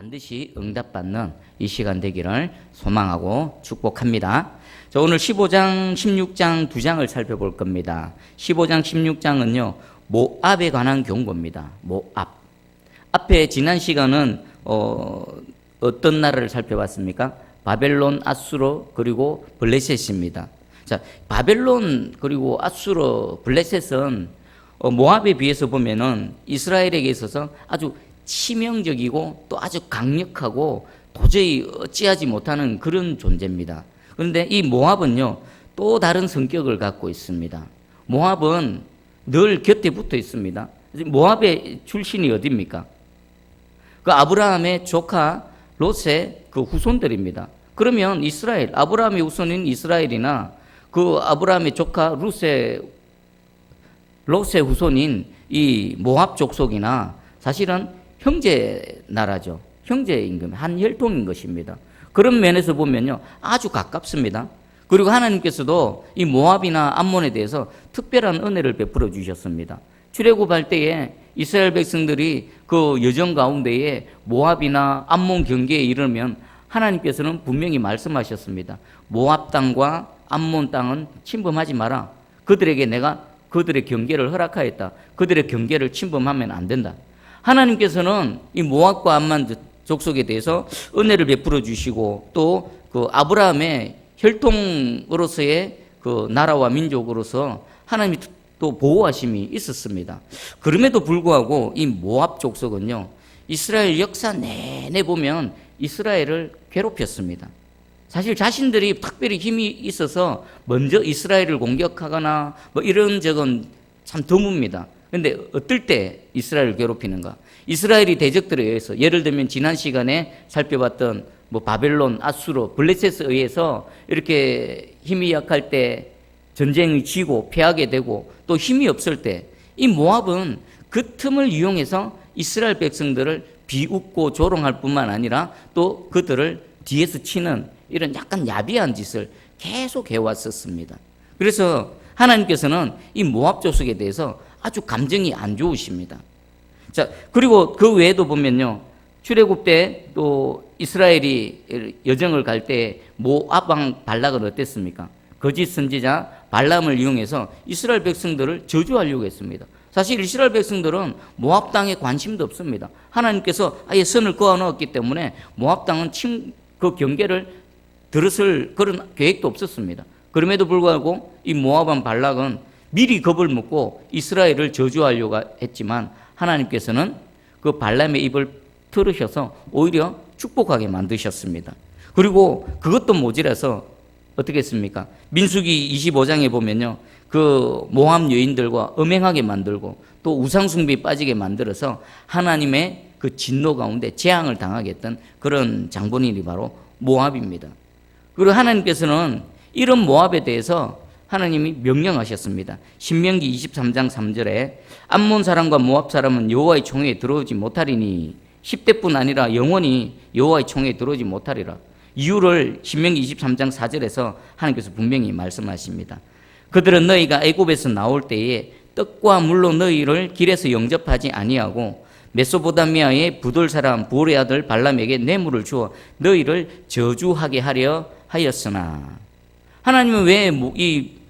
반드시 응답받는 이 시간 되기를 소망하고 축복합니다. 자, 오늘 15장, 16장 두 장을 살펴볼 겁니다. 15장, 16장은요, 모압에 관한 경고입니다. 모압. 앞에 지난 시간은 어떤 나라를 살펴봤습니까? 바벨론, 아수르, 그리고 블레셋입니다. 자, 바벨론 그리고 아수르, 블레셋은 모압에 비해서 보면은 이스라엘에게 있어서 아주 치명적이고 또 아주 강력하고 도저히 어찌하지 못하는 그런 존재입니다. 그런데 이 모압은요, 또 다른 성격을 갖고 있습니다. 모압은 늘 곁에 붙어 있습니다. 모압의 출신이 어디입니까? 그 아브라함의 조카 롯의 그 후손들입니다. 그러면 이스라엘, 아브라함의 후손인 이스라엘이나 그 아브라함의 조카 롯의 후손인 이 모압 족속이나 사실은 형제 나라죠. 형제인 겁니다. 한 혈통인 것입니다. 그런 면에서 보면요, 아주 가깝습니다. 그리고 하나님께서도 이 모압이나 암몬에 대해서 특별한 은혜를 베풀어 주셨습니다. 출애굽할 때에 이스라엘 백성들이 그 여정 가운데에 모압이나 암몬 경계에 이르면 하나님께서는 분명히 말씀하셨습니다. 모압 땅과 암몬 땅은 침범하지 마라. 그들에게 내가 그들의 경계를 허락하였다. 그들의 경계를 침범하면 안 된다. 하나님께서는 이 모압과 암몬 족속에 대해서 은혜를 베풀어 주시고 또 그 아브라함의 혈통으로서의 그 나라와 민족으로서 하나님이 또 보호하심이 있었습니다. 그럼에도 불구하고 이 모압 족속은요, 이스라엘 역사 내내 보면 이스라엘을 괴롭혔습니다. 사실 자신들이 특별히 힘이 있어서 먼저 이스라엘을 공격하거나 뭐 이런 적은 참 드뭅니다. 그런데 어떨 때 이스라엘을 괴롭히는가? 이스라엘이 대적들에 의해서, 예를 들면 지난 시간에 살펴봤던 뭐 바벨론, 아수르, 블레셋에 의해서 이렇게 힘이 약할 때 전쟁이 지고 패하게 되고 또 힘이 없을 때 이 모압은 그 틈을 이용해서 이스라엘 백성들을 비웃고 조롱할 뿐만 아니라 또 그들을 뒤에서 치는 이런 약간 야비한 짓을 계속 해왔었습니다. 그래서 하나님께서는 이 모압 족속에 대해서 아주 감정이 안 좋으십니다. 자, 그리고 그 외에도 보면요, 출애굽 때 또 이스라엘이 여정을 갈 때 모압 왕 발락은 어땠습니까? 거짓 선지자 발람을 이용해서 이스라엘 백성들을 저주하려고 했습니다. 사실 이스라엘 백성들은 모압 땅에 관심도 없습니다. 하나님께서 아예 선을 그어 넣었기 때문에 모압 땅은 그 경계를 들었을 그런 계획도 없었습니다. 그럼에도 불구하고 이 모압 왕 발락은 미리 겁을 먹고 이스라엘을 저주하려고 했지만 하나님께서는 그 발람의 입을 틀으셔서 오히려 축복하게 만드셨습니다. 그리고 그것도 모자라서 어떻게 했습니까? 민수기 25장에 보면요, 그 모압 여인들과 음행하게 만들고 또 우상숭배에 빠지게 만들어서 하나님의 그 진노 가운데 재앙을 당하게 했던 그런 장본인이 바로 모압입니다. 그리고 하나님께서는 이런 모압에 대해서 하나님이 명령하셨습니다. 신명기 23장 3절에 암몬 사람과 모압 사람은 여호와의 총회에 들어오지 못하리니 10대뿐 아니라 영원히 여호와의 총회에 들어오지 못하리라. 이유를 신명기 23장 4절에서 하나님께서 분명히 말씀하십니다. 그들은 너희가 애굽에서 나올 때에 떡과 물로 너희를 길에서 영접하지 아니하고 메소포타미아의 부돌 사람 부올의 아들 발람에게 뇌물을 주어 너희를 저주하게 하려 하였으나, 하나님은 왜 이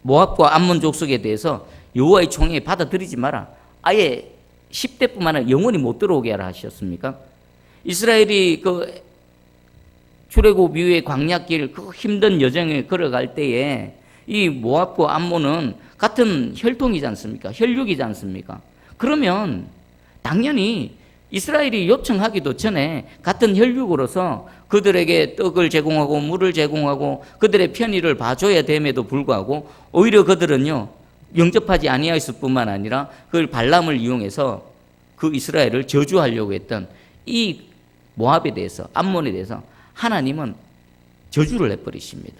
모압과 암몬 족속에 대해서 여호와의 총회에 받아들이지 마라, 아예 10대뿐만 아니라 영원히 못 들어오게 하라 하셨습니까? 이스라엘이 그 출애굽 이후의 광야길 그 힘든 여정을 걸어갈 때에 이 모압과 암몬은 같은 혈통이지 않습니까? 혈육이지 않습니까? 그러면 당연히 이스라엘이 요청하기도 전에 같은 혈육으로서 그들에게 떡을 제공하고 물을 제공하고 그들의 편의를 봐줘야 됨에도 불구하고 오히려 그들은요, 영접하지 아니하였을 뿐만 아니라 그걸 발람을 이용해서 그 이스라엘을 저주하려고 했던 이 모압에 대해서, 암몬에 대해서 하나님은 저주를 내버리십니다.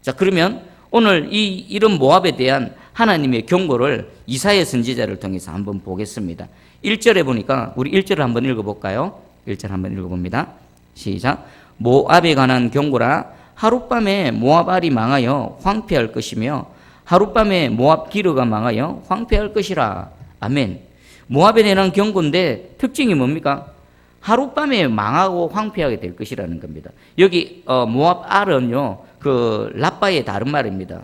자, 그러면 오늘 이런 모압에 대한 하나님의 경고를 이사야 선지자를 통해서 한번 보겠습니다. 1절에 보니까 우리 1절을 한번 읽어볼까요? 1절 한번 읽어봅니다. 시작. 모압에 관한 경고라. 하룻밤에 모압 알이 망하여 황폐할 것이며 하룻밤에 모압 기르가 망하여 황폐할 것이라. 아멘. 모압에 대한 경고인데 특징이 뭡니까? 하룻밤에 망하고 황폐하게 될 것이라는 겁니다. 여기 모압 알은요, 그 라빠의 다른 말입니다.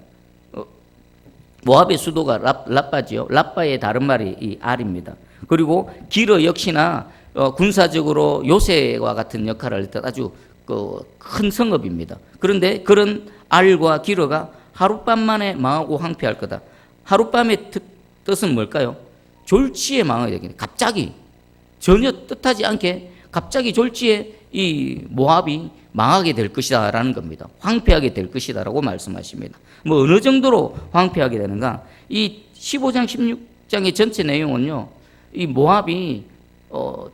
모압의 수도가 라빠지요. 라빠의 다른 말이 이 알입니다. 그리고 기르 역시나 군사적으로 요새와 같은 역할을 했던 아주 큰 성읍입니다. 그런데 그런 알과 기르가 하룻밤 만에 망하고 황폐할 거다. 하룻밤의 뜻은 뭘까요? 졸지에 망하게 되겠네. 갑자기 전혀 뜻하지 않게 갑자기 졸지에 이 모압이 망하게 될 것이다 라는 겁니다. 황폐하게 될 것이다 라고 말씀하십니다. 뭐 어느 정도로 황폐하게 되는가? 이 15장 16장의 전체 내용은요, 이 모압이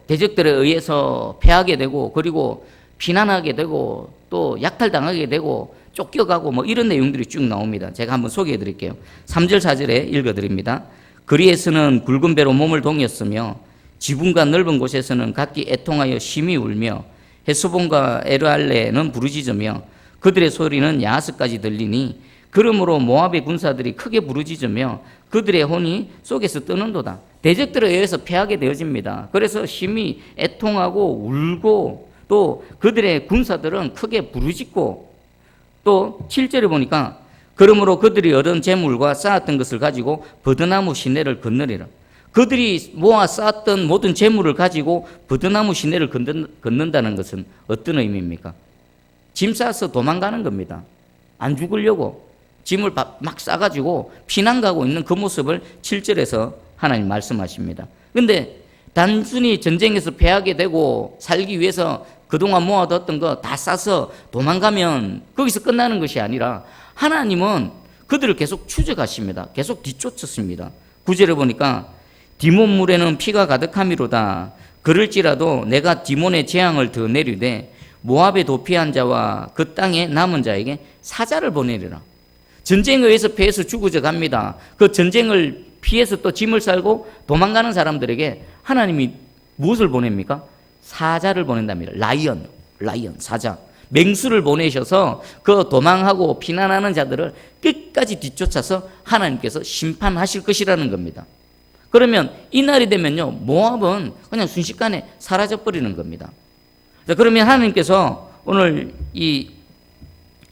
대적들에 의해서 패하게 되고, 그리고 비난하게 되고, 또 약탈당하게 되고, 쫓겨가고 뭐 이런 내용들이 쭉 나옵니다. 제가 한번 소개해 드릴게요. 3절 4절에 읽어 드립니다. 그리에서는 굵은 배로 몸을 동였으며 지붕과 넓은 곳에서는 각기 애통하여 심히 울며 헤스본과 에르알레는 부르짖으며 그들의 소리는 야하스까지 들리니 그러므로 모압의 군사들이 크게 부르짖으며 그들의 혼이 속에서 뜨는도다. 대적들에 의해서 패하게 되어집니다. 그래서 심히 애통하고 울고 또 그들의 군사들은 크게 부르짖고 또 7절에 보니까 그러므로 그들이 얻은 재물과 쌓았던 것을 가지고 버드나무 시내를 건너리라. 그들이 모아 쌓았던 모든 재물을 가지고 버드나무 시내를 건넌다는 것은 어떤 의미입니까? 짐 싸서 도망가는 겁니다. 안 죽으려고 짐을 막 싸가지고 피난 가고 있는 그 모습을 7절에서 하나님 말씀하십니다. 그런데 단순히 전쟁에서 패하게 되고 살기 위해서 그동안 모아뒀던 거 다 싸서 도망가면 거기서 끝나는 것이 아니라 하나님은 그들을 계속 추적하십니다. 계속 뒤쫓았습니다. 9절에 보니까 디몬 물에는 피가 가득함이로다. 그럴지라도 내가 디몬의 재앙을 더 내리되 모압에 도피한 자와 그 땅에 남은 자에게 사자를 보내리라. 전쟁에 의해서 패해서 죽어져 갑니다. 그 전쟁을 피해서 또 짐을 싸고 도망가는 사람들에게 하나님이 무엇을 보냅니까? 사자를 보낸답니다. 라이언, 사자. 맹수를 보내셔서 그 도망하고 피난하는 자들을 끝까지 뒤쫓아서 하나님께서 심판하실 것이라는 겁니다. 그러면 이날이 되면요, 모압은 그냥 순식간에 사라져버리는 겁니다. 자, 그러면 하나님께서 오늘 이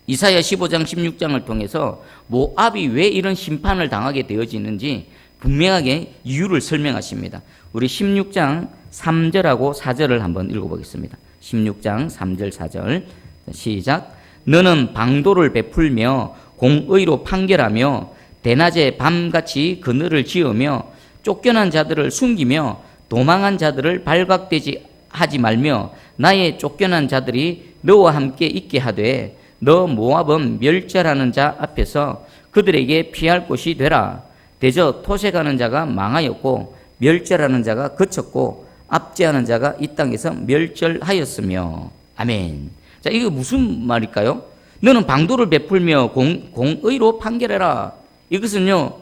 이사야 15장 16장을 통해서 모압이 왜 이런 심판을 당하게 되어지는지 분명하게 이유를 설명하십니다. 우리 16장 3절하고 4절을 한번 읽어보겠습니다. 16장 3절 4절 시작. 너는 방도를 베풀며 공의로 판결하며 대낮에 밤같이 그늘을 지으며 쫓겨난 자들을 숨기며 도망한 자들을 발각되지 하지 말며 나의 쫓겨난 자들이 너와 함께 있게 하되 너 모압은 멸절하는 자 앞에서 그들에게 피할 곳이 되라. 대저 토색하는 자가 망하였고 멸절하는 자가 그쳤고 압제하는 자가 이 땅에서 멸절하였으며. 아멘. 자, 이거 무슨 말일까요? 너는 방도를 베풀며 공의로 판결해라. 이것은요,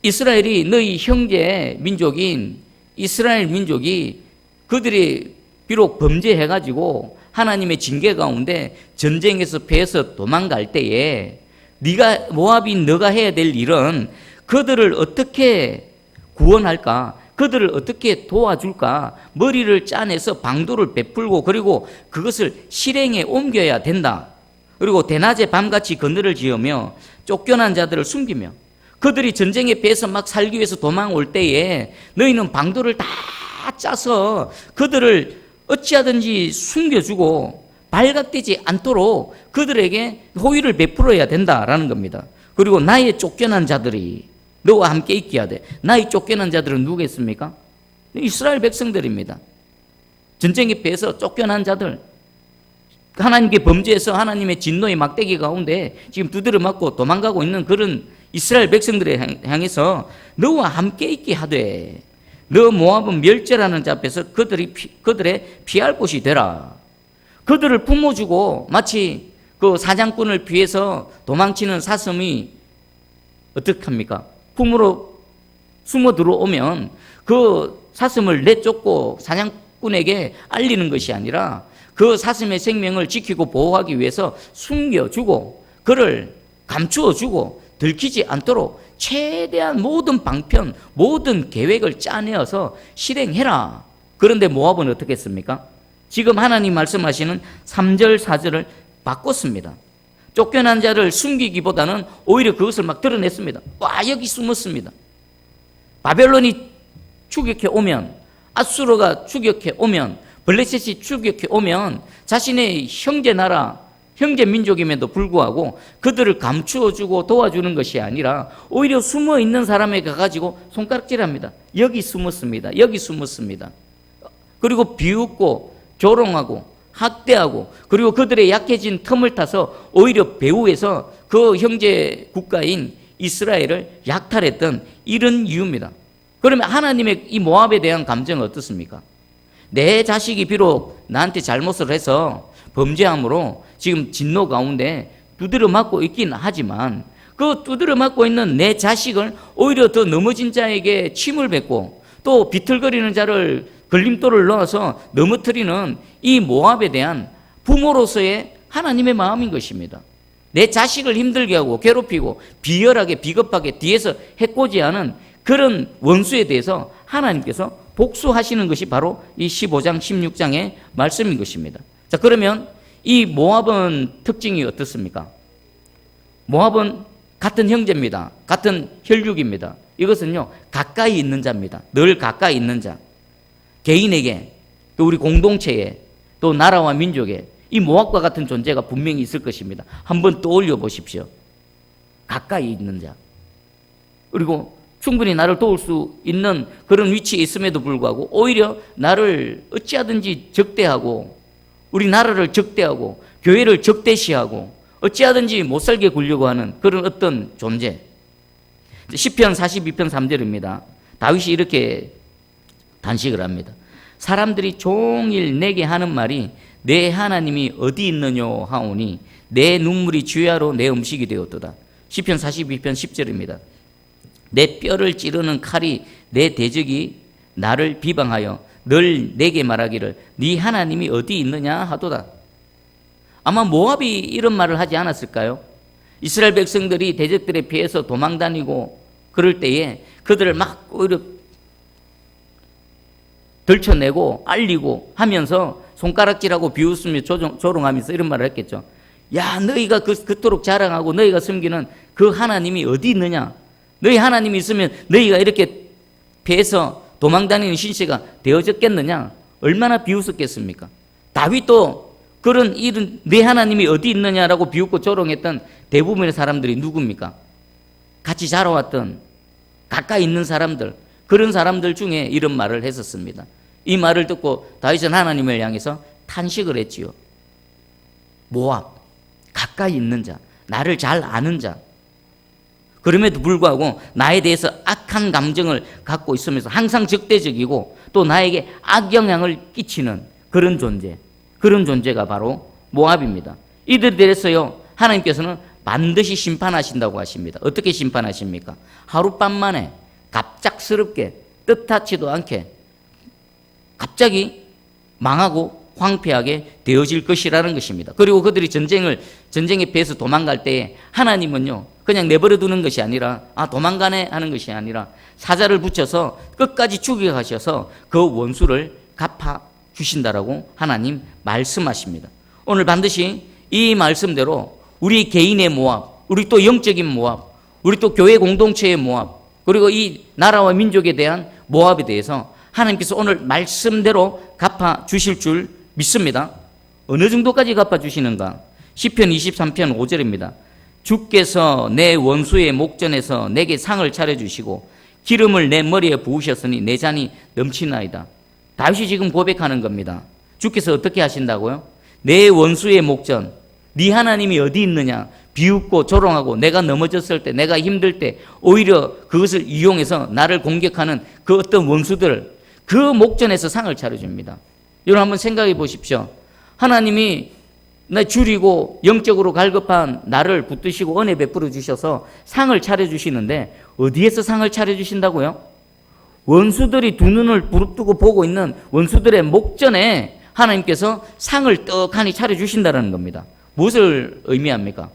이스라엘이 너희 형제 민족인 이스라엘 민족이 그들이 비록 범죄해가지고 하나님의 징계 가운데 전쟁에서 패해서 도망갈 때에 네가 모압인 너가 해야 될 일은 그들을 어떻게 구원할까? 그들을 어떻게 도와줄까? 머리를 짜내서 방도를 베풀고 그리고 그것을 실행에 옮겨야 된다. 그리고 대낮에 밤같이 그늘을 지으며 쫓겨난 자들을 숨기며 그들이 전쟁에 패해서 막 살기 위해서 도망올 때에 너희는 방도를 다 짜서 그들을 어찌하든지 숨겨주고 발각되지 않도록 그들에게 호의를 베풀어야 된다라는 겁니다. 그리고 나의 쫓겨난 자들이 너와 함께 있게 하되, 나의 쫓겨난 자들은 누구겠습니까? 이스라엘 백성들입니다. 전쟁에 패해서 쫓겨난 자들, 하나님께 범죄해서 하나님의 진노의 막대기 가운데 지금 두드려 맞고 도망가고 있는 그런 이스라엘 백성들에 향해서 너와 함께 있게 하되 너 모압은 멸절하는 자 앞에서 그들의 피할 곳이 되라. 그들을 품어주고 마치 그 사냥꾼을 피해서 도망치는 사슴이 어떻게 합니까? 품으로 숨어 들어오면 그 사슴을 내쫓고 사냥꾼에게 알리는 것이 아니라 그 사슴의 생명을 지키고 보호하기 위해서 숨겨주고 그를 감추어주고 들키지 않도록 최대한 모든 방편, 모든 계획을 짜내어서 실행해라. 그런데 모압은 어떻게 했습니까? 지금 하나님 말씀하시는 3절, 4절을 바꿨습니다. 쫓겨난 자를 숨기기보다는 오히려 그것을 막 드러냈습니다. 와, 여기 숨었습니다. 바벨론이 추격해 오면, 아수르가 추격해 오면, 블레셋이 추격해 오면 자신의 형제 나라, 형제 민족임에도 불구하고 그들을 감추어주고 도와주는 것이 아니라 오히려 숨어있는 사람에게 가가지고 손가락질합니다. 여기 숨었습니다. 여기 숨었습니다. 그리고 비웃고 조롱하고 학대하고, 그리고 그들의 약해진 틈을 타서 오히려 배후에서 그 형제 국가인 이스라엘을 약탈했던 이런 이유입니다. 그러면 하나님의 이 모압에 대한 감정은 어떻습니까? 내 자식이 비록 나한테 잘못을 해서 범죄함으로 지금 진노 가운데 두드려 맞고 있긴 하지만 그 두드려 맞고 있는 내 자식을 오히려 더 넘어진 자에게 침을 뱉고 또 비틀거리는 자를 걸림돌을 넣어서 넘어뜨리는 이 모압에 대한 부모로서의 하나님의 마음인 것입니다. 내 자식을 힘들게 하고 괴롭히고 비열하게 비겁하게 뒤에서 해코지하는 그런 원수에 대해서 하나님께서 복수하시는 것이 바로 이 15장 16장의 말씀인 것입니다. 자, 그러면 이 모압은 특징이 어떻습니까? 모압은 같은 형제입니다. 같은 혈육입니다. 이것은요, 가까이 있는 자입니다. 늘 가까이 있는 자. 개인에게, 또 우리 공동체에, 또 나라와 민족에 이 모압과 같은 존재가 분명히 있을 것입니다. 한번 떠올려 보십시오. 가까이 있는 자. 그리고 충분히 나를 도울 수 있는 그런 위치에 있음에도 불구하고 오히려 나를 어찌하든지 적대하고, 우리 나라를 적대하고 교회를 적대시하고 어찌하든지 못살게 굴려고 하는 그런 어떤 존재. 시편 42편 3절입니다. 다윗이 이렇게 단식을 합니다. 사람들이 종일 내게 하는 말이 내 하나님이 어디 있느냐 하오니 내 눈물이 주야로 내 음식이 되었도다. 시편 42편 10절입니다. 내 뼈를 찌르는 칼이 내 대적이 나를 비방하여 늘 내게 말하기를 네 하나님이 어디 있느냐 하도다. 아마 모압이 이런 말을 하지 않았을까요? 이스라엘 백성들이 대적들에 피해서 도망다니고 그럴 때에 그들을 막 오히려 들춰내고 알리고 하면서 손가락질하고 비웃으며 조롱하면서 이런 말을 했겠죠. 야, 너희가 그토록 자랑하고 너희가 섬기는 그 하나님이 어디 있느냐? 너희 하나님이 있으면 너희가 이렇게 피해서 도망다니는 신세가 되어졌겠느냐? 얼마나 비웃었겠습니까? 다윗도 그런 일은 내 하나님이 어디 있느냐라고 비웃고 조롱했던 대부분의 사람들이 누굽니까? 같이 자라왔던 가까이 있는 사람들, 그런 사람들 중에 이런 말을 했었습니다. 이 말을 듣고 다윗은 하나님을 향해서 탄식을 했지요. 모압, 가까이 있는 자, 나를 잘 아는 자, 그럼에도 불구하고 나에 대해서 악한 감정을 갖고 있으면서 항상 적대적이고 또 나에게 악영향을 끼치는 그런 존재, 그런 존재가 바로 모압입니다. 이들에 대해서요, 하나님께서는 반드시 심판하신다고 하십니다. 어떻게 심판하십니까? 하룻밤 만에 갑작스럽게 뜻하지도 않게 갑자기 망하고 황폐하게 되어질 것이라는 것입니다. 그리고 그들이 전쟁에 피해서 도망갈 때에 하나님은요, 그냥 내버려 두는 것이 아니라 도망가네 하는 것이 아니라 사자를 붙여서 끝까지 죽여가셔서 그 원수를 갚아 주신다라고 하나님 말씀하십니다. 오늘 반드시 이 말씀대로 우리 개인의 모압, 우리 또 영적인 모압, 우리 또 교회 공동체의 모압, 그리고 이 나라와 민족에 대한 모압에 대해서 하나님께서 오늘 말씀대로 갚아 주실 줄 믿습니다. 어느 정도까지 갚아 주시는가? 시편 23편 5절입니다. 주께서 내 원수의 목전에서 내게 상을 차려주시고 기름을 내 머리에 부으셨으니 내 잔이 넘치나이다. 다윗이 지금 고백하는 겁니다. 주께서 어떻게 하신다고요? 내 원수의 목전, 네 하나님이 어디 있느냐? 비웃고 조롱하고 내가 넘어졌을 때, 내가 힘들 때 오히려 그것을 이용해서 나를 공격하는 그 어떤 원수들, 그 목전에서 상을 차려줍니다. 여러분 한번 생각해 보십시오. 하나님이 나 줄이고 영적으로 갈급한 나를 붙드시고 은혜 베풀어 주셔서 상을 차려주시는데 어디에서 상을 차려주신다고요? 원수들이 두 눈을 부릅뜨고 보고 있는 원수들의 목전에 하나님께서 상을 떡하니 차려주신다는 겁니다. 무엇을 의미합니까?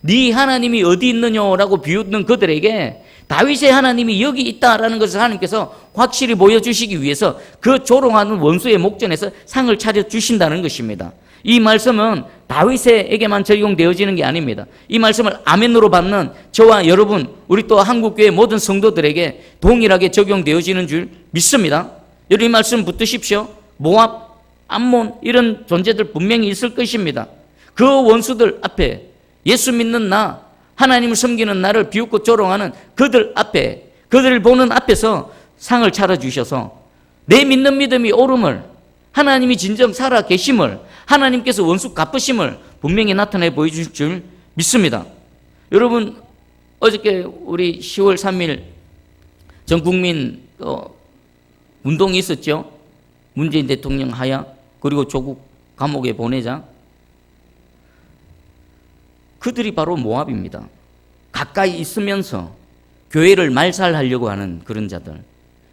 네 하나님이 어디 있느냐라고 비웃는 그들에게 다윗의 하나님이 여기 있다라는 것을 하나님께서 확실히 보여주시기 위해서 그 조롱하는 원수의 목전에서 상을 차려주신다는 것입니다. 이 말씀은 다윗에게만 적용되어지는 게 아닙니다. 이 말씀을 아멘으로 받는 저와 여러분, 우리 또 한국교회 모든 성도들에게 동일하게 적용되어지는 줄 믿습니다. 여러분 이 말씀 붙드십시오. 모압, 암몬 이런 존재들 분명히 있을 것입니다. 그 원수들 앞에 예수 믿는 나, 하나님을 섬기는 나를 비웃고 조롱하는 그들 앞에, 그들을 보는 앞에서 상을 차려주셔서 내 믿는 믿음이 옳음을, 하나님이 진정 살아 계심을, 하나님께서 원수 갚으심을 분명히 나타내 보여주실 줄 믿습니다. 여러분 어저께 우리 10월 3일 전국민 운동이 있었죠. 문재인 대통령 하야, 그리고 조국 감옥에 보내자. 그들이 바로 모압입니다. 가까이 있으면서 교회를 말살하려고 하는 그런 자들.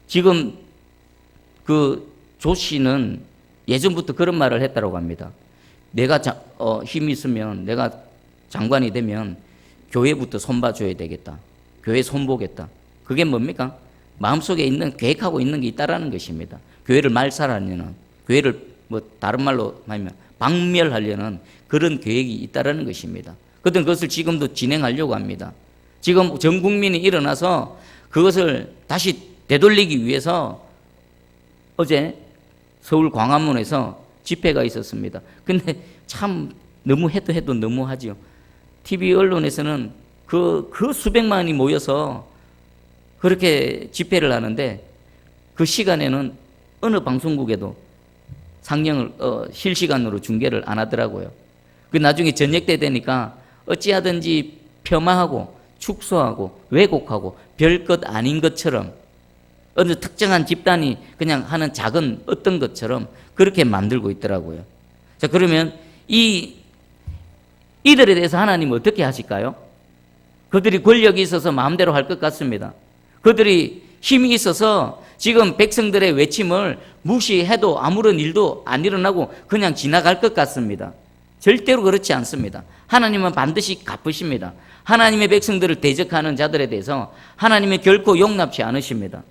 지금 그 조 씨는 예전부터 그런 말을 했다고 합니다. 내가 힘이 있으면, 내가 장관이 되면 교회부터 손봐줘야 되겠다. 교회 손보겠다. 그게 뭡니까? 마음속에 있는, 계획하고 있는 게 있다라는 것입니다. 교회를 말살하려는, 교회를 다른 말로 하면 박멸하려는 그런 계획이 있다라는 것입니다. 그런데 그것을 지금도 진행하려고 합니다. 지금 전 국민이 일어나서 그것을 다시 되돌리기 위해서 어제 서울 광화문에서 집회가 있었습니다. 근데 참 너무 해도 너무하죠. TV 언론에서는 그 수백만이 모여서 그렇게 집회를 하는데 그 시간에는 어느 방송국에도 상영을 실시간으로 중계를 안 하더라고요. 그 나중에 저녁 때 되니까 어찌하든지 폄하하고 축소하고 왜곡하고 별것 아닌 것처럼 어느 특정한 집단이 그냥 하는 작은 어떤 것처럼 그렇게 만들고 있더라고요. 자, 그러면 이들에 대해서 하나님은 어떻게 하실까요? 그들이 권력이 있어서 마음대로 할 것 같습니다. 그들이 힘이 있어서 지금 백성들의 외침을 무시해도 아무런 일도 안 일어나고 그냥 지나갈 것 같습니다. 절대로 그렇지 않습니다. 하나님은 반드시 갚으십니다. 하나님의 백성들을 대적하는 자들에 대해서 하나님은 결코 용납치 않으십니다.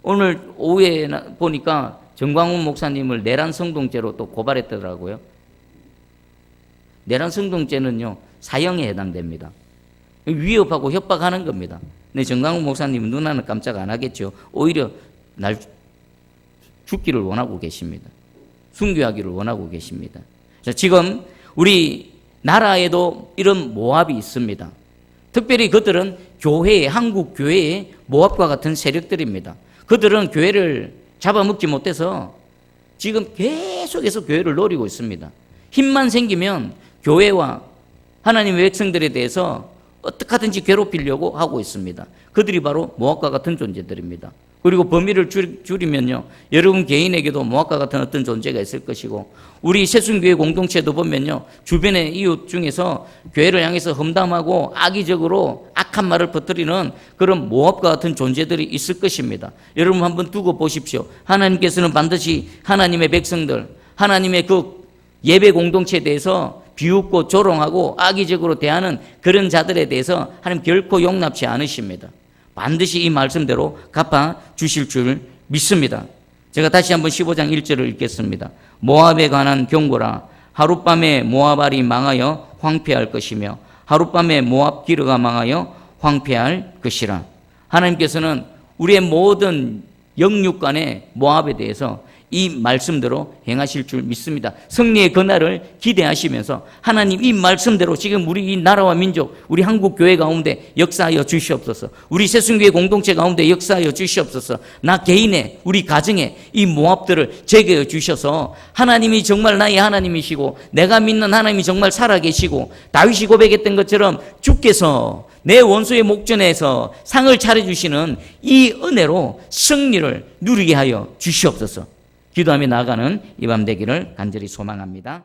오늘 오후에 보니까 정광훈 목사님을 내란 성동죄로 또 고발했더라고요. 내란 성동죄는요, 사형에 해당됩니다. 위협하고 협박하는 겁니다. 근데 정광훈 목사님 눈하는 깜짝 안 하겠죠. 오히려 날 죽기를 원하고 계십니다. 순교하기를 원하고 계십니다. 자, 지금 우리 나라에도 이런 모압이 있습니다. 특별히 그들은 교회에, 한국 교회의 모압과 같은 세력들입니다. 그들은 교회를 잡아먹지 못해서 지금 계속해서 교회를 노리고 있습니다. 힘만 생기면 교회와 하나님의 백성들에 대해서 어떻게 하든지 괴롭히려고 하고 있습니다. 그들이 바로 모압과 같은 존재들입니다. 그리고 범위를 줄이면요, 여러분 개인에게도 모압과 같은 어떤 존재가 있을 것이고, 우리 새순교회 공동체도 보면요, 주변의 이웃 중에서 교회를 향해서 험담하고 악의적으로 악한 말을 퍼뜨리는 그런 모압과 같은 존재들이 있을 것입니다. 여러분 한번 두고 보십시오. 하나님께서는 반드시 하나님의 백성들, 하나님의 그 예배 공동체에 대해서 비웃고 조롱하고 악의적으로 대하는 그런 자들에 대해서 하나님 결코 용납치 않으십니다. 반드시 이 말씀대로 갚아 주실 줄 믿습니다. 제가 다시 한번 15장 1절을 읽겠습니다. 모압에 관한 경고라. 하룻밤에 모압알이 망하여 황폐할 것이며 하룻밤에 모압 기르가 망하여 황폐할 것이라. 하나님께서는 우리의 모든 영육간의 모압에 대해서 이 말씀대로 행하실 줄 믿습니다. 승리의 그날을 기대하시면서 하나님 이 말씀대로 지금 우리 이 나라와 민족, 우리 한국 교회 가운데 역사하여 주시옵소서. 우리 새순교회 공동체 가운데 역사하여 주시옵소서. 나 개인의, 우리 가정에 이 모압들을 제거해 주셔서 하나님이 정말 나의 하나님이시고 내가 믿는 하나님이 정말 살아계시고 다윗이 고백했던 것처럼 주께서 내 원수의 목전에서 상을 차려주시는 이 은혜로 승리를 누리게 하여 주시옵소서. 기도하며 나아가는 이 밤 되기를 간절히 소망합니다.